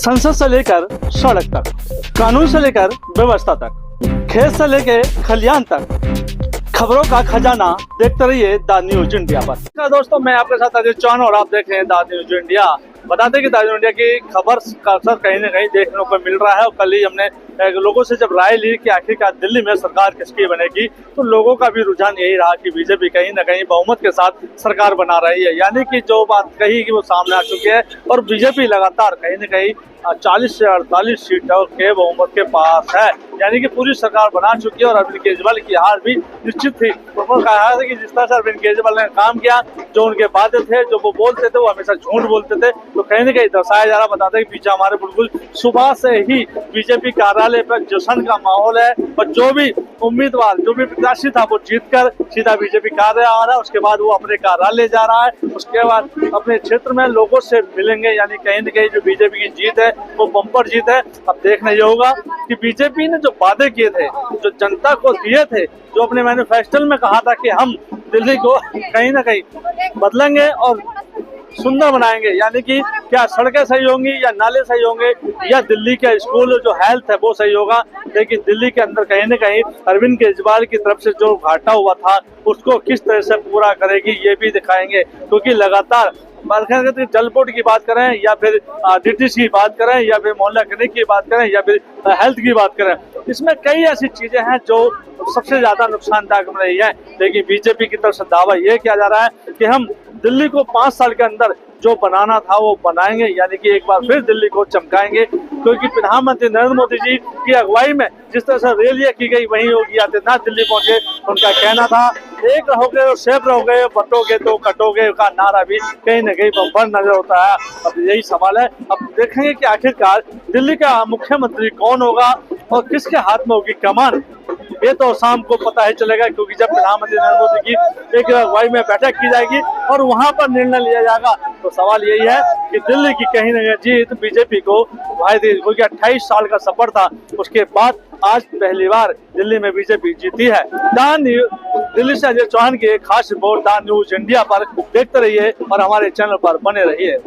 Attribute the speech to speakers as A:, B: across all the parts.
A: संसद से लेकर सड़क तक, कानून से लेकर व्यवस्था तक, खेत से लेकर खलियान तक, खबरों का खजाना देखते रहिए द न्यूज इंडिया पर। दोस्तों, मैं आपके साथ अजय चौहान और आप देख रहे हैं द न्यूज इंडिया। बताते हैं कि द न्यूज इंडिया की खबर का असर कहीं न कहीं देखने को मिल रहा है। और कल ही हमने लोगों से जब राय ली कि आखिरकार दिल्ली में सरकार किसकी बनेगी, तो लोगों का भी रुझान यही रहा कि बीजेपी कहीं न कहीं बहुमत के साथ सरकार बना रही है। यानी कि जो बात कही कि वो सामने आ चुकी है और बीजेपी लगातार कहीं न कहीं 40 से 48 सीटों के बहुमत के पास है। यानी कि पूरी सरकार बना चुकी है और अरविंद केजरीवाल की हार भी निश्चित थी। उन्होंने कहा था कि जिस तरह से अरविंद केजरीवाल ने काम किया, जो उनके वादे थे, जो वो बोलते थे, वो हमेशा झूठ बोलते थे, तो कहीं न कहीं दर्शाया जा रहा। बताते हैं कि पीछे हमारे बिल्कुल सुबह से ही बीजेपी कार्यालय पर जश्न का माहौल है और जो भी उम्मीदवार, जो भी प्रत्याशी था, वो जीतकर सीधा बीजेपी कार्यालय आ रहा है। उसके बाद वो अपने कार्यालय जा रहा है, उसके बाद अपने क्षेत्र में लोगों से मिलेंगे। यानी कहीं न कहीं जो बीजेपी की जीत है वो बम्पर जीत है। अब देखना ये होगा कि बीजेपी ने जो वादे किए थे, जो जनता को दिए थे, जो अपने मैनिफेस्टो में कहा था कि हम दिल्ली को कहीं ना कहीं बदलेंगे और सुंदर बनाएंगे, यानी कि क्या सड़कें सही होंगी या नाले सही होंगे या दिल्ली के स्कूल जो हेल्थ है वो सही होगा। लेकिन दिल्ली के अंदर कहीं न कहीं अरविंद केजरीवाल की तरफ से जो घाटा हुआ था उसको किस तरह से पूरा करेगी ये भी दिखाएंगे। क्योंकि लगातार जल बोर्ड की बात करें या फिर डीटीसी की बात करें या फिर मोहल्ला क्लिनिक की बात करें या फिर हेल्थ की बात करें, इसमें कई ऐसी चीजें हैं जो सबसे ज्यादा नुकसानदायक बन रही है। लेकिन बीजेपी की तरफ से दावा ये किया जा रहा है कि हम दिल्ली को 5 साल के अंदर जो बनाना था वो बनाएंगे। यानी कि एक बार फिर दिल्ली को चमकाएंगे। क्योंकि प्रधानमंत्री नरेंद्र मोदी जी की अगुवाई में जिस तरह से रैलियां की गई, वहीं योगी आदित्यनाथ दिल्ली पहुंचे। उनका कहना था एक रहोगे और सेफ रहोगे, बटोगे तो कटोगे का नारा भी कहीं न कहीं बम्पर नजर होता है। अब यही सवाल है, अब देखेंगे कि आखिरकार दिल्ली का मुख्यमंत्री कौन होगा और किसके हाथ में होगी कमान। ये तो शाम को पता ही चलेगा, क्योंकि जब प्रधानमंत्री नरेंद्र मोदी की एक अगुवाई में बैठक की जाएगी और वहां पर निर्णय लिया जाएगा। तो सवाल यही है कि दिल्ली की कहीं न कहीं जीत बीजेपी को भाई दी, क्योंकि 28 साल का सफर था, उसके बाद आज पहली बार दिल्ली में बीजेपी जीती है। दिल्ली से अजय चौहान की एक खास रिपोर्ट द न्यूज इंडिया पर देखते रहिए और हमारे चैनल पर बने रहिए।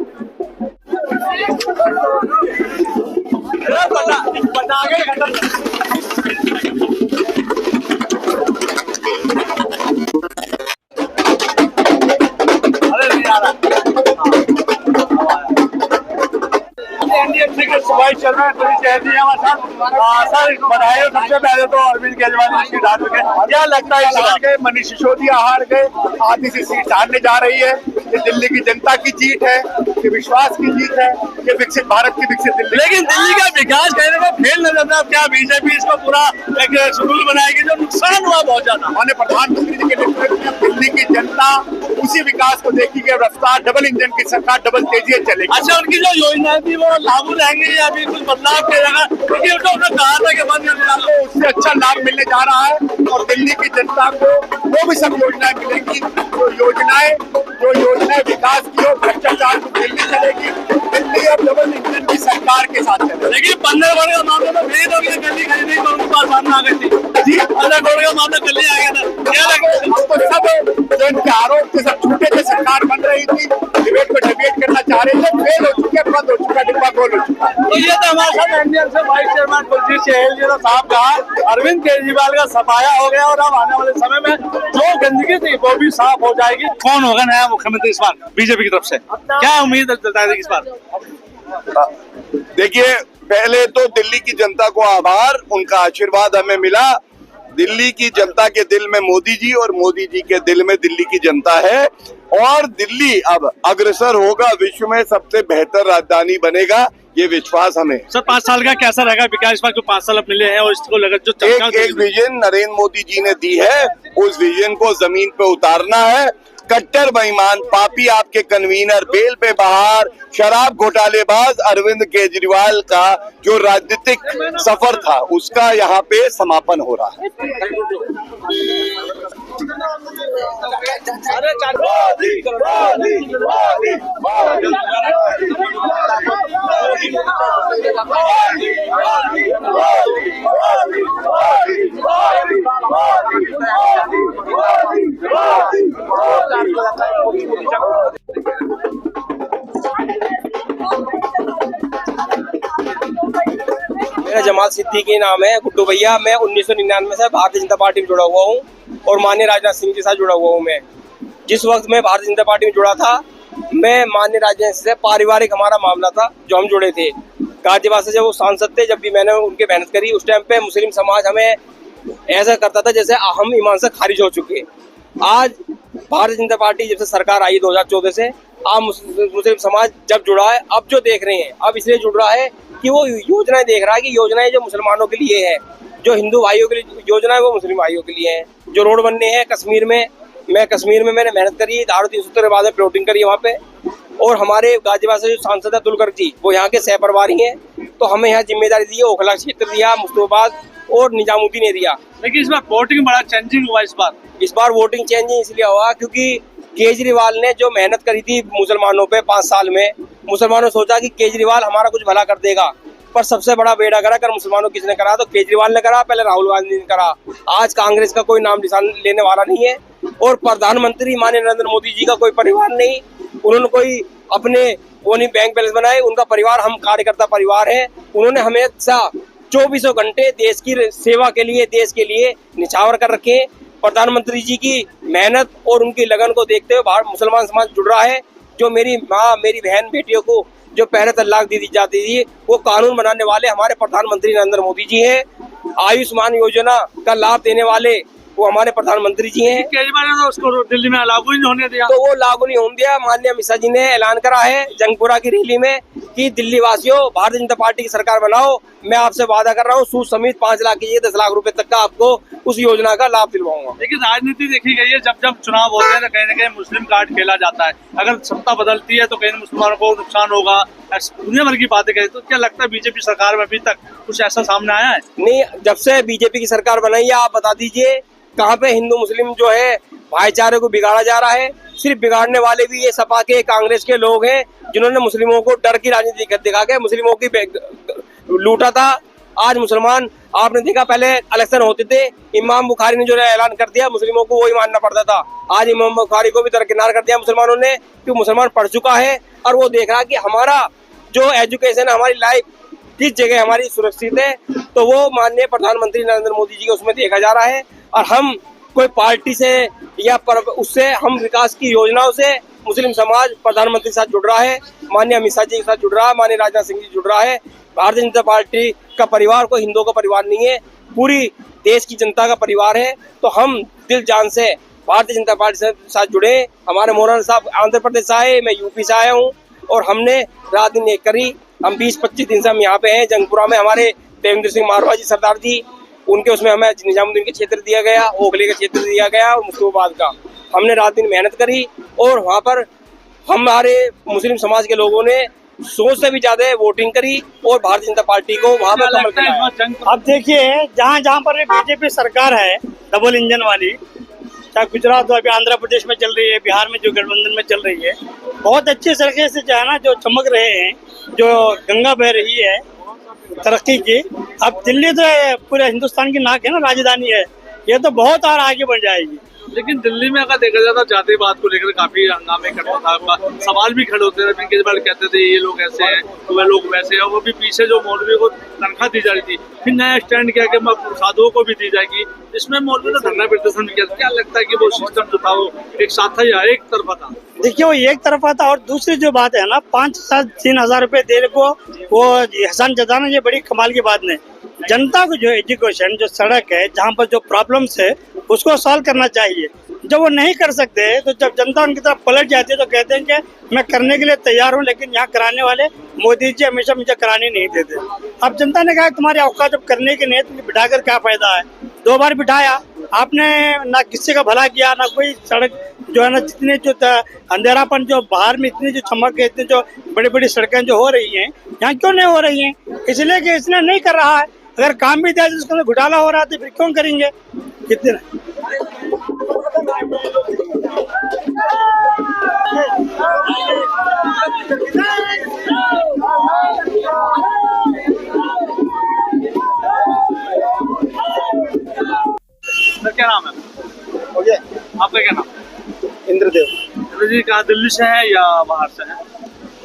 A: चल रहा है सर, बधाई हो सबसे पहले तो अरविंद केजरीवाल की सीट हार चुके। क्या लगता है हार गए, मनीष सिसोदिया हार गए, आधी सी सीट हारने जा रही है। ये दिल्ली की जनता की जीत है, ये विश्वास की जीत है, ये विकसित भारत की विकसित दिल्ली। लेकिन दिल्ली का विकास कहने को फेल नजर आता है। क्या बीजेपी इसको पूरा एक शेड्यूल बनाएगी? जो नुकसान हुआ बहुत ज्यादा, माननीय प्रधानमंत्री जी के नेतृत्व में दिल्ली की जनता उसी विकास को देखेगी। रफ्तार डबल इंजन की सरकार डबल तेजी चलेगी। अच्छा, उनकी जो योजना थी वो लागू रहेंगी या अभी कुछ बदलाव किया जाएगा? क्योंकि उन्होंने कहा था कि बंद को उससे अच्छा लाभ मिलने जा रहा है और दिल्ली की जनता को वो भी सब योजनाएं मिलेगी। जो योजनाएं विकास की हो, भ्रष्टाचार को दिल्ली चलेगी। दिल्ली अब डबल इंजन की सरकार के साथ चलेगी। देखिए 15 करोड़ का मामला तो भेद हो गया, दिल्ली खरीदी तो उनके पास सामने आ गई थी जी। 15 करोड़ का मामला दिल्ली आ गया था। क्या लगता है तो सब जो इनके आरोप थे सब झूठे थे। सरकार बन रही थी, डिबेट को डिबेट करना चाह रहे थे, फेल हो चुके, बंद हो चुका, डिब्बा गोल हो चुका। तो ये तो हमारे साथ एनडीए से वाइस चेयरमैन कुलजीत चहल जी ने साहब कहा अरविंद केजरीवाल का सफाया हो गया और अब आने वाले समय में जो गंदगी थी वो भी साफ हो जाएगी। कौन होगा नया मुख्यमंत्री इस बार बीजेपी की तरफ से? क्या उम्मीद है इस बार?
B: देखिए, पहले तो दिल्ली की जनता को आभार, उनका आशीर्वाद हमें मिला। दिल्ली की जनता के दिल में मोदी जी और मोदी जी के दिल में दिल्ली की जनता है और दिल्ली अब अग्रसर होगा, विश्व में सबसे बेहतर राजधानी बनेगा, ये विश्वास हमें।
A: सर 5 साल का कैसा रहेगा विकास पर? 5 साल अब मिले हैं और इसको लगा जो
B: एक विजन नरेंद्र मोदी जी ने दी है, उस विजन को जमीन पे उतारना है। कट्टर बेईमान पापी आपके कन्वीनर बेल पे बाहर, शराब घोटालेबाज अरविंद केजरीवाल का जो राजनीतिक सफर था उसका यहाँ पे समापन हो रहा है।
C: मेरा जमाल सिद्दीकी नाम है, गुड्डू भैया। मैं 1999 से भारतीय जनता पार्टी में जुड़ा हुआ हूँ और माननीय राजनाथ सिंह के साथ जुड़ा हुआ हूँ। मैं जिस वक्त मैं भारतीय जनता पार्टी में जुड़ा था, मैं माननीय राजनाथ सिंह से पारिवारिक हमारा मामला था जो हम जुड़े थे। गाजियाबाद से जब वो सांसद थे, जब भी मैंने उनकी मेहनत करी, उस टाइम पे मुस्लिम समाज हमें ऐसा करता था जैसे हम ईमान से खारिज हो चुके। आज भारतीय जनता पार्टी जब से सरकार आई 2014 से, आज मुस्लिम समाज जब जुड़ा है, अब जो देख रहे हैं, अब इसलिए जुड़ रहा है कि वो योजनाएं देख रहा है कि योजनाएं जो मुसलमानों के लिए है, जो हिंदू भाइयों के लिए योजना है, वो मुस्लिम भाइयों के लिए है। जो रोड बनने हैं कश्मीर में, मैंने मेहनत करी, धारा 370 के बाद में प्लॉटिंग करी वहाँ पे। और हमारे गाजियाबाद से जो सांसद है दुलकर जी, वो यहाँ के सह प्रभारी हैं, तो हमें यहाँ जिम्मेदारी दी है, ओखला क्षेत्र दिया, मुस्तफाबाद और निजामुद्दीन एरिया।
A: लेकिन इस बार वोटिंग बड़ा चेंजिंग हुआ।
C: इस बार वोटिंग चेंजिंग इसलिए हुआ क्योंकि केजरीवाल ने जो मेहनत करी थी मुसलमानों पे 5 साल में, मुसलमानों ने सोचा कि केजरीवाल हमारा कुछ भला कर देगा, पर सबसे बड़ा बेड़ा करा कर मुसलमानों किसने करा, तो केजरीवाल ने करा, पहले राहुल गांधी ने करा। आज कांग्रेस का कोई नाम निशान लेने वाला नहीं है और प्रधानमंत्री माननीय नरेंद्र मोदी जी का कोई परिवार नहीं। उन्होंने कोई अपने वो नहीं बैंक बैलेंस बनाए, उनका परिवार हम कार्यकर्ता परिवार है। उन्होंने हमेशा 24 घंटे देश की सेवा के लिए, देश के लिए निछावर कर रखे। प्रधानमंत्री जी की मेहनत और उनकी लगन को देखते हुए मुसलमान समाज जुड़ रहा है। जो मेरी माँ, मेरी बहन, बेटियों को जो पहले तलाक दी जाती थी, वो कानून बनाने वाले हमारे प्रधानमंत्री नरेंद्र मोदी जी हैं। आयुष्मान योजना का लाभ देने वाले वो हमारे प्रधानमंत्री जी हैं।
A: केजरीवाल ने उसको दिल्ली में लागू ही नहीं होने दिया,
C: तो वो लागू नहीं होने दिया। माननीय अमित शाह जी ने ऐलान करा है जंगपुरा की रैली में कि दिल्ली वासियों, भारतीय जनता पार्टी की सरकार बनाओ। मैं आपसे वादा कर रहा हूँ, सूद समेत 5 लाख की 10 लाख रुपए तक का आपको उस योजना का लाभ दिलवाऊंगा।
A: लेकिन राजनीति देखी गई है, जब जब चुनाव होते हैं तो कहीं ना कहीं मुस्लिम कार्ड खेला जाता है। अगर सत्ता बदलती है तो कहीं मुसलमानों को नुकसान होगा, दुनिया भर की बातें करें। तो क्या लगता है बीजेपी सरकार में अभी तक कुछ ऐसा सामने आया है?
C: नहीं, जब से बीजेपी की सरकार बनाई है, आप बता दीजिए कहाँ पे हिंदू मुस्लिम जो है भाईचारे को बिगाड़ा जा रहा है। सिर्फ बिगाड़ने वाले भी ये सपा के, कांग्रेस के लोग हैं, जिन्होंने मुस्लिमों को डर की राजनीति दिखा के मुस्लिमों की लूटा था। आज मुसलमान, आपने देखा पहले इलेक्शन होते थे, इमाम बुखारी ने जो ऐलान कर दिया, मुस्लिमों को वही मानना पड़ता था। आज इमाम बुखारी को भी दरकिनार कर दिया मुसलमानों ने, क्योंकि मुसलमान पढ़ चुका है और वो देख रहा है कि हमारा जो एजुकेशन है, हमारी लाइफ किस जगह हमारी सुरक्षित है, तो वो माननीय प्रधानमंत्री नरेंद्र मोदी जी के उसमें देखा जा रहा है। और हम कोई पार्टी से या उससे, हम विकास की योजनाओं से मुस्लिम समाज प्रधानमंत्री के साथ जुड़ रहा है, माननीय अमित शाह जी के साथ जुड़ रहा है, माननीय राजनाथ सिंह जी जुड़ रहा है। भारतीय जनता पार्टी का परिवार कोई हिंदुओं का परिवार नहीं है, पूरी देश की जनता का परिवार है। तो हम दिल जान से भारतीय जनता पार्टी के साथ जुड़े। हमारे मौलाना साहब आंध्र प्रदेश से आए, मैं यूपी से आया हूँ, और हमने रात दिन एक करी। हम 20-25 दिन से हम यहाँ पे हैं जंगपुरा में। हमारे देवेंद्र सिंह मारवाह जी सरदार जी, उनके उसमें हमें निजामुद्दीन के क्षेत्र दिया गया, ओखले का क्षेत्र दिया गया और मुस्तफाबाद का। हमने रात दिन मेहनत करी और वहाँ पर हमारे मुस्लिम समाज के लोगों ने सोच से भी ज्यादा वोटिंग करी और भारतीय जनता पार्टी को वहाँ पर कमल कराया।
D: अब देखिए, जहाँ जहाँ पर बीजेपी सरकार है डबल इंजन वाली, चाहे गुजरात हो, अभी आंध्र प्रदेश में चल रही है, बिहार में जो गठबंधन में चल रही है, बहुत अच्छे तरीके से जो है ना, जो चमक रहे हैं, जो गंगा बह रही है तरक्की की। अब दिल्ली तो पूरे हिंदुस्तान की नाक है ना, राजधानी है, ये तो बहुत और आगे बढ़ जाएगी।
A: लेकिन दिल्ली में अगर देखा जाए तो जातिवाद को लेकर काफी हंगामे करता था, सवाल भी खड़े होते थे। केजरीवाल कहते थे ये लोग ऐसे हैं, तो वे लोग वैसे हैं। वो भी पीछे जो मौलवी को तनख्वाह दी जा रही थी, फिर नया स्टैंड किया कि साधुओं को भी दी जाएगी। इसमें मौलवी ने धरना प्रदर्शन किया। क्या लगता है कि वो सिस्टम जो था वो एक साथ था या एक तरफा था?
D: देखिए, वो एक तरफा था। और दूसरी जो बात है ना, 5,000-3,000 रुपए देने को वो एहसान जताना, ये बड़ी कमाल की बात नहीं। जनता को जो एजुकेशन, जो सड़क है, जहाँ पर जो प्रॉब्लम्स है, उसको सॉल्व करना चाहिए। जब वो नहीं कर सकते, तो जब जनता उनकी तरफ पलट जाती है, तो कहते हैं कि मैं करने के लिए तैयार हूँ, लेकिन यहाँ कराने वाले मोदी जी हमेशा मुझे कराने नहीं देते। अब जनता ने कहा तुम्हारी औकात जब करने की नहीं है, तो बिठाकर क्या फायदा है। 2 बार बिठाया आपने, ना किसी का भला किया, ना कोई सड़क जो है ना, जितने जो अंधेरापन जो बाहर में, इतनी जो चमक है, इतनी जो बड़ी बड़ी सड़कें जो हो रही हैं, यहाँ क्यों नहीं हो रही हैं? इसलिए कि इसने नहीं कर रहा है। अगर काम भी दिया जिसके अंदर घोटाला हो रहा है, तो फिर क्यों करेंगे? कितने
A: सर, क्या नाम है आपका? क्या नाम?
E: इंद्रदेव।
A: इंद्र जी कहाँ, दिल्ली से है या बाहर से है?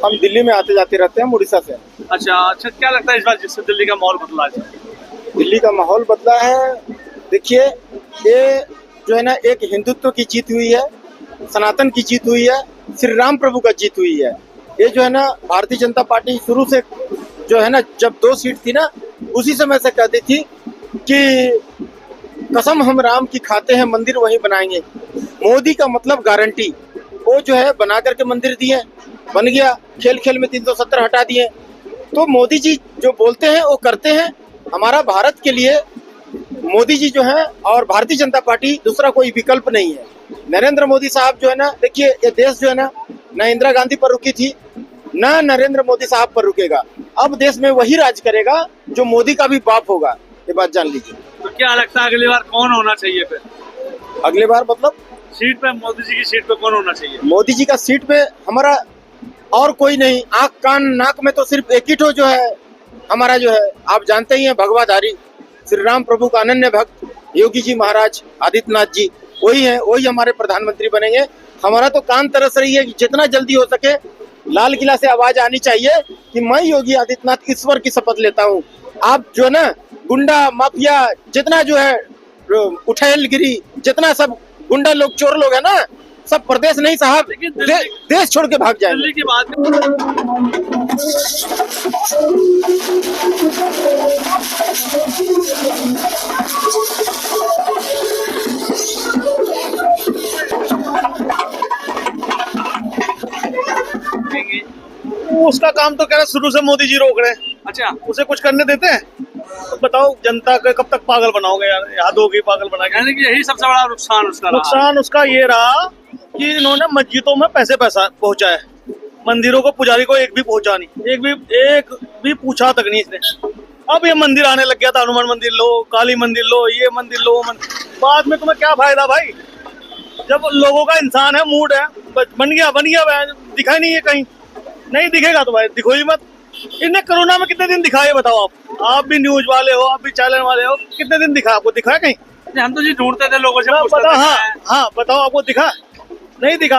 E: हम दिल्ली में आते जाते रहते हैं, उड़ीसा से।
A: अच्छा, क्या लगता है इस बार जिससे दिल्ली का माहौल बदला है?
E: दिल्ली का माहौल बदला है। देखिए, ये जो है ना, एक हिंदुत्व की जीत हुई है, सनातन की जीत हुई है, श्री राम प्रभु का जीत हुई है। ये जो है ना, भारतीय जनता पार्टी शुरू से जो है ना, जब 2 सीट थी ना, उसी समय से कहती थी कि कसम हम राम की खाते हैं, मंदिर वहीं बनाएंगे। मोदी का मतलब गारंटी, वो जो है बना करके मंदिर दिए, बन गया। खेल खेल में 370 हटा दिए। तो मोदी जी जो बोलते हैं वो करते हैं। हमारा भारत के लिए मोदी जी जो है और भारतीय जनता पार्टी, दूसरा कोई विकल्प नहीं है। नरेंद्र मोदी साहब जो है ना, देखिए ये देश जो है ना इंदिरा गांधी पर रुकी थी, ना नरेंद्र मोदी साहब पर रुकेगा। अब देश में वही राज करेगा जो मोदी का भी बाप होगा, ये बात जान लीजिए।
A: तो क्या लगता है अगली बार कौन होना चाहिए फिर?
E: अगले बार मतलब
A: सीट पे, मोदी जी की सीट पे कौन होना चाहिए?
E: मोदी जी का सीट पे हमारा और कोई नहीं। आंख कान नाक में तो सिर्फ एक ही ठो जो है हमारा, जो है आप जानते ही हैं, भगवाधारी श्री राम प्रभु का अनन्य भक्त योगी जी महाराज आदित्यनाथ जी, वही है, वही हमारे प्रधानमंत्री बनेंगे। हमारा तो कान तरस रही है कि जितना जल्दी हो सके लाल किला से आवाज आनी चाहिए कि मैं योगी आदित्यनाथ ईश्वर की शपथ लेता हूँ। आप जो है ना, गुंडा माफिया जितना जो है, उठैलगिरी जितना सब गुंडा लोग, चोर लोग है ना, सब प्रदेश नहीं साहब, देश छोड़ के भाग जाएंगे।
A: दिल्ली की बात
F: उसका काम तो कह रहा शुरू से मोदी जी रोक रहे हैं।
A: अच्छा,
F: उसे कुछ करने देते हैं? तो बताओ, जनता को कब तक पागल बनाओगे यार? हद होगी पागल बना के।
A: यानी कि यही सबसे बड़ा नुकसान उसका रहा।
F: नुकसान उसका ये रहा कि इन्होंने मस्जिदों में पैसा पहुंचाए, मंदिरों को, पुजारी को एक भी पहुंचा नहीं, एक भी पूछा तक नहीं इसने। अब ये मंदिर आने लग गया था, हनुमान मंदिर लो, काली मंदिर लो, ये मंदिर लो, बाद में तुम्हें क्या फायदा भाई? जब लोगों का इंसान है, मूड है, बन गया दिखाई नहीं है कहीं। नहीं दिखेगा तो भाई दिखो ही मत। इन्हें कोरोना में कितने दिन दिखाए बताओ आप भी न्यूज वाले हो, आप भी चैनल वाले हो, कितने दिन दिखा? आपको दिखा कहीं?
A: हम तो जी ढूंढते थे लोगों से,
F: पता, हाँ बताओ, आपको दिखा? नहीं दिखा।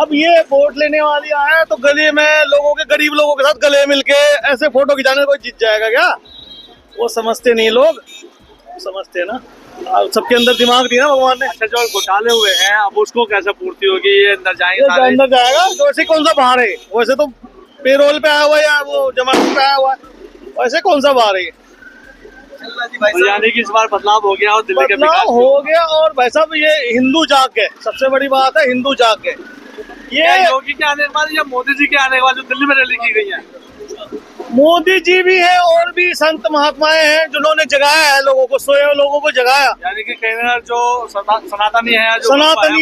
F: अब ये वोट लेने वाली आया तो गले में लोगों के, गरीब लोगों के साथ गले मिलके ऐसे फोटो खिंचाने कोई जीत जाएगा क्या? वो समझते नहीं लोग, समझते ना, सबके अंदर दिमाग दिया ना भगवान ने।
A: अच्छा, जो घोटाले हुए हैं अब उसको कैसे पूर्ति होगी? ये अंदर जाएंगे,
F: अंदर जाएगा तो वैसे कौन सा बाहर है? वैसे तो पेरोल पे आया हुआ है या वो जमानत पे आया हुआ है, वैसे कौन सा बाहर है?
A: यानी कि इस बार बदलाव हो गया और दिल्ली के
F: बदलाव हो गया। और भाई साहब, ये हिंदू जाग गए, सबसे बड़ी बात है, हिंदू जाग गए। ये
A: योगी के आने के बाद या मोदी जी के आने के बाद जो दिल्ली में रैली की गई है?
F: मोदी जी भी है और भी संत महात्माएं हैं जिन्होंने जगाया है लोगों को, सोए हुए लोगों को जगाया।
A: यानी कि कहना जो सनातनी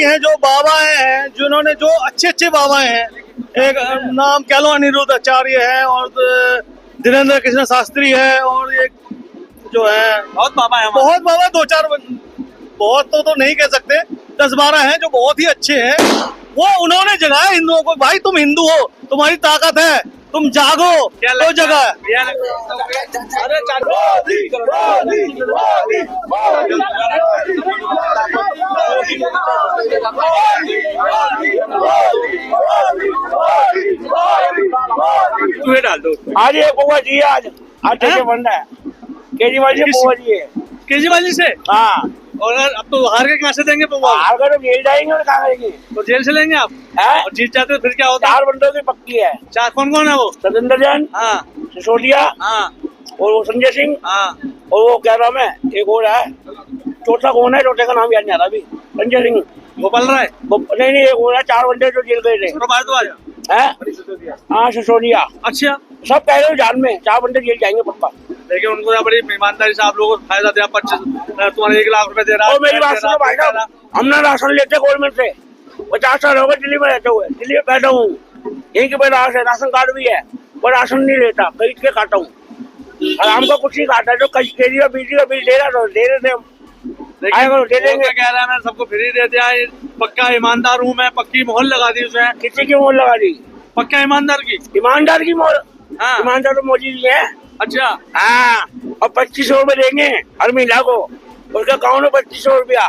A: है,
F: जो बाबा हैं, जिन्होंने, जो अच्छे बाबा हैं, एक नाम कह लो अनिरुद्ध आचार्य है, और धीरेन्द्र कृष्ण शास्त्री है, और एक जो है
A: बहुत बाबा है,
F: बहुत बाबा, 2-4, बहुत तो नहीं कह सकते, 10-12 हैं जो बहुत ही अच्छे हैं। वो उन्होंने जगाया हिंदुओं को। भाई तुम हिंदू हो, तुम्हारी ताकत है, तुम जागो, तो जगह।
A: अरे तू डाल दो
C: आज ये पौवा जी, आज ठेके बन रहा है केजरीवाल जी, पौवा जी है
A: केजरीवाल जी से।
C: हाँ,
A: और अब तो हार के कहाँ से देंगे पौवा?
C: हार कर तो जेल जाएंगे और कहाँ जाएंगे?
A: तो जेल से लेंगे आप? और जीत जाते तो फिर क्या होता?
C: 4 बंदों की पक्की है।
A: 4 कौन है वो?
C: सतेंद्र जैन,
A: हाँ,
C: सिसोदिया,
A: हाँ,
C: और वो संजय सिंह,
A: हाँ,
C: और वो क्या नाम है, एक और है, चौथा कौन है? चौथे का नाम याद नहीं आ रहा अभी। संजय सिंह,
A: गोपाल राय,
C: नहीं, एक और है, 4 बंदे जो जेल गए थे। हाँ, सिसोदिया।
A: अच्छा,
C: सब कह रहे हो जान में 4 बंदे जेल जाएंगे पक्का।
A: लेकिन उनको बड़ी ईमानदारी से आप लोगों को फायदा दिया, 25 तुम्हारे 1 लाख रुपए दे रहा है।
C: और मेरी बात सुनो भाई साहब, हमने राशन लेते गवर्नमेंट से 50 साल हो गए दिल्ली में रहते हुए, दिल्ली में बैठा हूँ, यहीं के पे राशन कार्ड भी है, पर राशन नहीं लेता, खरीद के खाता हूँ। आराम का कुछ नहीं खाता, जो केजरी का बिजली का बिल दे रहा तो दे रहे थे हम, दे देंगे।
A: कह रहा है मैं सबको फ्री दे दिया, पक्का ईमानदार हूँ मैं, पक्की मोहर लगा दी उसने।
C: किसी की मोहर लगा दी?
A: पक्का ईमानदार की
C: मोहर।
A: हाँ।
C: ईमानदार तो मोदी जी है।
A: अच्छा,
C: हाँ, और 2500 रुपए देंगे हर महीना को, उसका अकाउंट में 2500 रुपया।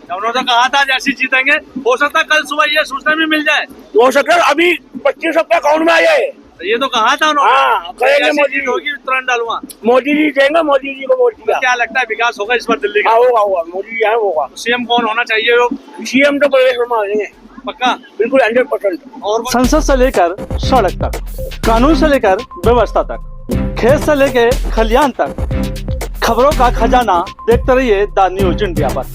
A: उन्होंने तो कहा था जैसे जीतेंगे, हो सकता है कल सुबह ये सूचना भी मिल जाए।
C: हो सकता है अभी 2500 रुपया अकाउंट में आ जाए,
A: ये तो कहा था उन्होंने।
G: हाँ, करेंगे
A: ऐसी
G: मोदी
A: चीज होगी तुरंत डालूंगा।
G: मोदी जी देंगे, मोदी जी को वोट
A: तो
G: दिया।
A: क्या लगता है विकास होगा इस बार दिल्ली का?
G: हाँ, होगा होगा, मोदी जी आए होगा।
A: सीएम कौन होना चाहिए लोग?
G: सीएम तो प्रवेश वर्मा देंगे,
A: पक्का?
G: बिल्कुल 100%।
A: और संसद से लेकर सड़क तक, कानून से लेकर व्यवस्था तक, खेत से लेकर खलियान तक, खबरों का खजाना देखते रहिए द न्यूज इंडिया पर।